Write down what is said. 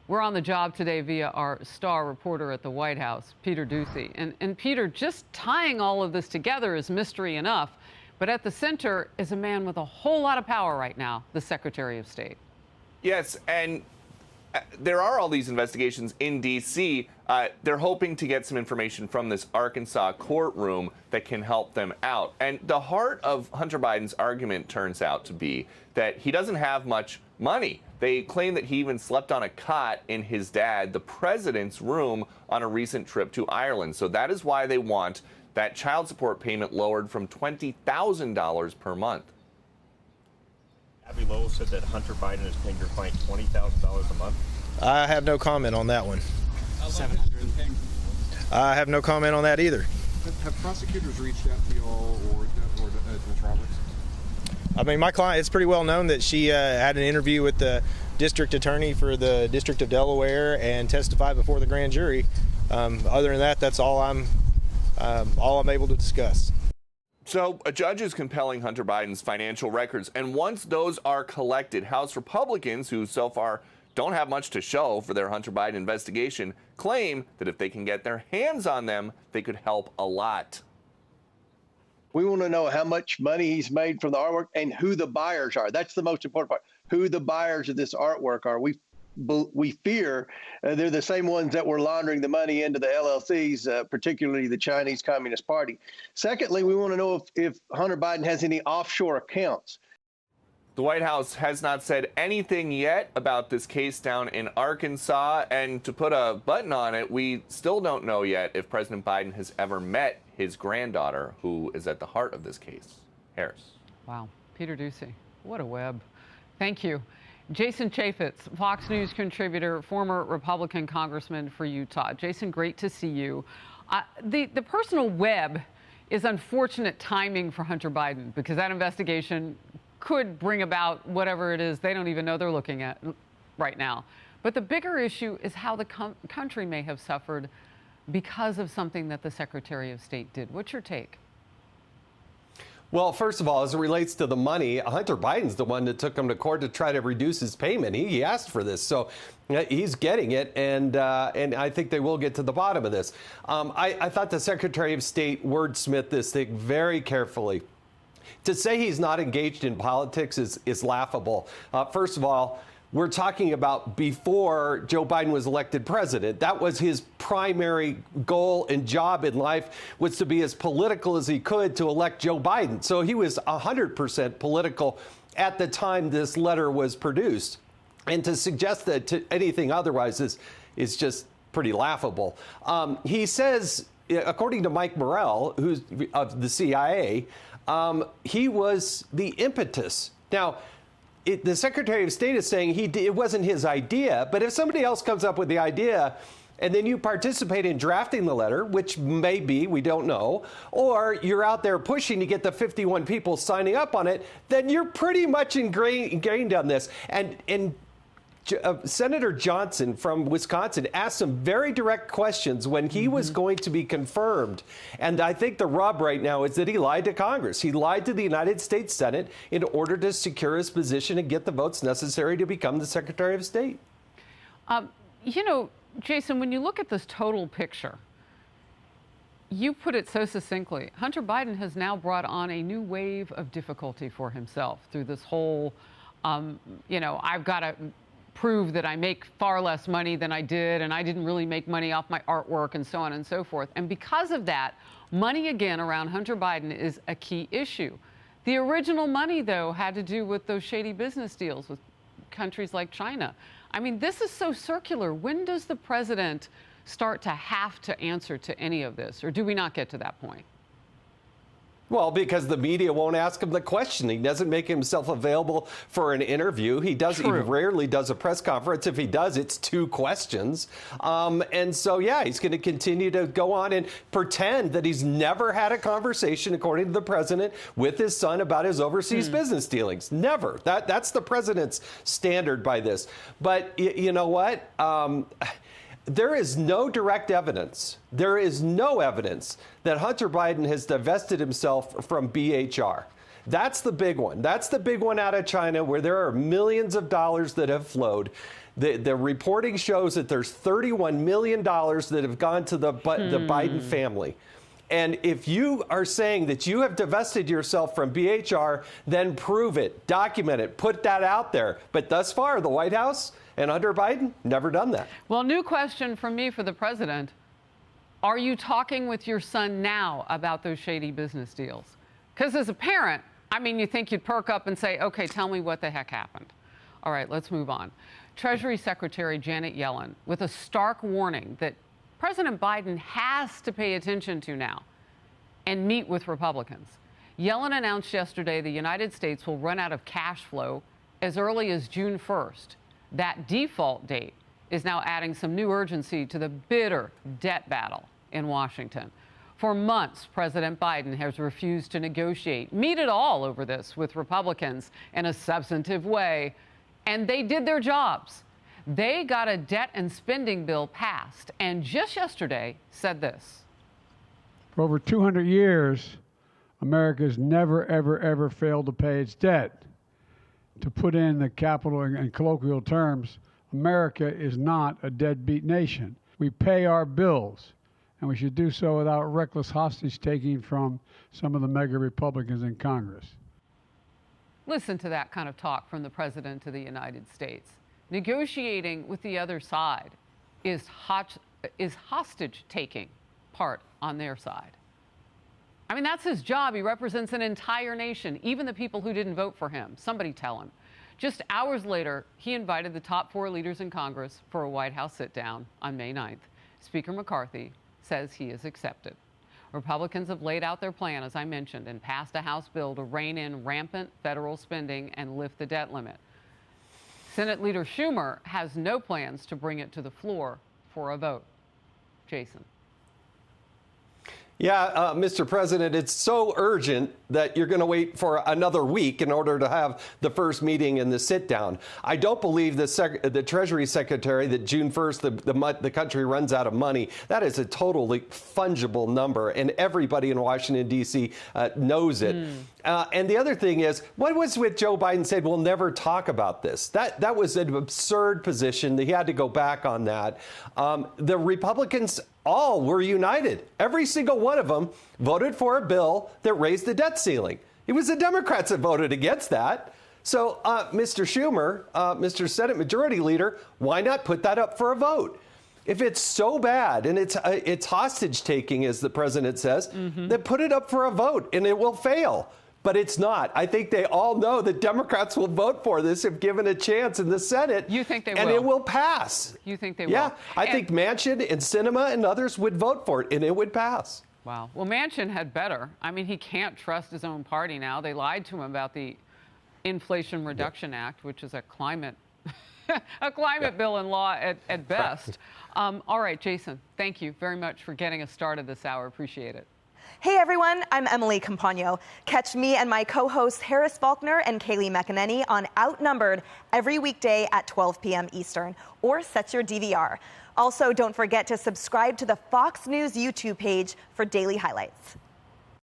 We're on the job today via our star reporter at the White House, Peter Doocy. And Peter, just tying all of this together is mystery enough, but at the center is a man with a whole lot of power right now, the Secretary of State. Yes, and there are all these investigations in D.C. They're hoping to get some information from this Arkansas courtroom that can help them out. And the heart of Hunter Biden's argument turns out to be that he doesn't have much money. They claim that he even slept on a cot in his dad, the president's room, on a recent trip to Ireland. So that is why they want that child support payment lowered from $20,000 per month. Abby Lowell said that Hunter Biden is paying your client $20,000 a month. I have no comment on that one. 700. I have no comment on that either. Have prosecutors reached out to y'all or Ms. Roberts? I mean, my client, it's pretty well known that she had an interview with the district attorney for the District of Delaware and testified before the grand jury. Other than that, that's all I'm able to discuss. So a judge is compelling Hunter Biden's financial records, and once those are collected, House Republicans, who so far don't have much to show for their Hunter Biden investigation, claim that if they can get their hands on them, they could help a lot. We want to know how much money he's made from the artwork and who the buyers are. That's the most important part. Who the buyers of this artwork are. We fear they're the same ones that were laundering the money into the LLCs, particularly the Chinese Communist Party. Secondly, we want to know if Hunter Biden has any offshore accounts. The White House has not said anything yet about this case down in Arkansas, and to put a button on it, we still don't know yet if President Biden has ever met his granddaughter, who is at the heart of this case. Harris. Wow. Peter Doocy, what a web. Thank you. Jason Chaffetz, Fox News contributor, former Republican congressman for Utah. Jason, great to see you. The personal web is unfortunate timing for Hunter Biden, because that investigation could bring about whatever it is they don't even know they're looking at right now. But the bigger issue is how the country may have suffered because of something that the Secretary of State did. What's your take? Well, first of all, as it relates to the money, Hunter Biden's the one that took him to court to try to reduce his payment. He asked for this, so he's getting it, and I think they will get to the bottom of this. I thought the Secretary of State wordsmithed this thing very carefully. To say he's not engaged in politics is laughable. First of all, we're talking about before Joe Biden was elected president. That was his primary goal and job in life, was to be as political as he could to elect Joe Biden. So he was 100% political at the time this letter was produced. And to suggest that to anything otherwise is just pretty laughable. He says, according to Mike Morrell, who's of the CIA, he was the impetus. Now, the Secretary of State is saying it wasn't his idea, but if somebody else comes up with the idea and then you participate in drafting the letter, which may be, we don't know, or you're out there pushing to get the 51 people signing up on it, then you're pretty much ingrained on this. And Senator Johnson from Wisconsin asked some very direct questions when he was going to be confirmed. And I think the rub right now is that he lied to Congress. He lied to the United States Senate in order to secure his position and get the votes necessary to become the Secretary of State. You know, Jason, when you look at this total picture, you put it so succinctly. Hunter Biden has now brought on a new wave of difficulty for himself through this whole, I've got to prove that I make far less money than I did, and I didn't really make money off my artwork, and so on and so forth. And because of that, money again around Hunter Biden is a key issue. The original money, though, had to do with those shady business deals with countries like China. I mean, this is so circular. When does the president start to have to answer to any of this, or do we not get to that point? Well, because the media won't ask him the question. He doesn't make himself available for an interview. He rarely does a press conference. If he does, it's 2 questions. And so, yeah, he's going to continue to go on and pretend that he's never had a conversation, according to the president, with his son about his overseas business dealings. Never. That's the president's standard by this. But you know what? There is no direct evidence. There is no evidence that Hunter Biden has divested himself from BHR. That's the big one. That's the big one out of China, where there are millions of dollars that have flowed. The reporting shows that there's $31 million that have gone to the Biden family. And if you are saying that you have divested yourself from BHR, then prove it, document it, put that out there. But thus far, the White House and Hunter Biden never done that. Well, new question from me for the president. Are you talking with your son now about those shady business deals? Because as a parent, I mean, you think you'd perk up and say, okay, tell me what the heck happened. All right, let's move on. Treasury Secretary Janet Yellen with a stark warning that President Biden has to pay attention to now and meet with Republicans. Yellen announced yesterday the United States will run out of cash flow as early as June 1st. That default date is now adding some new urgency to the bitter debt battle in Washington. For months, President Biden has refused to negotiate, meet at all over this with Republicans in a substantive way, and they did their jobs. They got a debt and spending bill passed, and just yesterday said this. For over 200 years, America has never, ever, ever failed to pay its debt. To put in the capital and colloquial terms, America is not a deadbeat nation. We pay our bills, and we should do so without reckless hostage-taking from some of the mega Republicans in Congress. Listen to that kind of talk from the President of the United States. Negotiating with the other side is hostage-taking part on their side. I mean, that's his job. He represents an entire nation, even the people who didn't vote for him. Somebody tell him. Just hours later, he invited the top 4 leaders in Congress for a White House sit-down on May 9th. Speaker McCarthy says he is accepted. Republicans have laid out their plan, as I mentioned, and passed a House bill to rein in rampant federal spending and lift the debt limit. Senate Leader Schumer has no plans to bring it to the floor for a vote. Jason. Yeah, Mr. President, it's so urgent that you're going to wait for another week in order to have the first meeting and the sit-down. I don't believe the Treasury Secretary that June 1st the country runs out of money. That is a totally fungible number, and everybody in Washington, D.C. Knows it. And the other thing is, what was with Joe Biden said, we'll never talk about this? That was an absurd position. He had to go back on that. The Republicans all were united. Every single one of them voted for a bill that raised the debt ceiling. It was the Democrats that voted against that. So, Mr. Schumer, Mr. Senate Majority Leader, why not put that up for a vote? If it's so bad and it's hostage taking, as the president says, then put it up for a vote and it will fail. But it's not. I think they all know that Democrats will vote for this if given a chance in the Senate. You think they will? And it will pass. You think they will? Yeah, I think Manchin and Sinema and others would vote for it, and it would pass. Wow. Well, Manchin had better. I mean, he can't trust his own party now. They lied to him about the Inflation Reduction Act, which is a climate bill in law at best. All right, Jason, thank you very much for getting us started this hour. Appreciate it. Hey everyone, I'm Emily Campagno. Catch me and my co-hosts Harris Faulkner and Kaylee McEnany on Outnumbered every weekday at 12 p.m. Eastern, or set your DVR. Also, don't forget to subscribe to the Fox News YouTube page for daily highlights.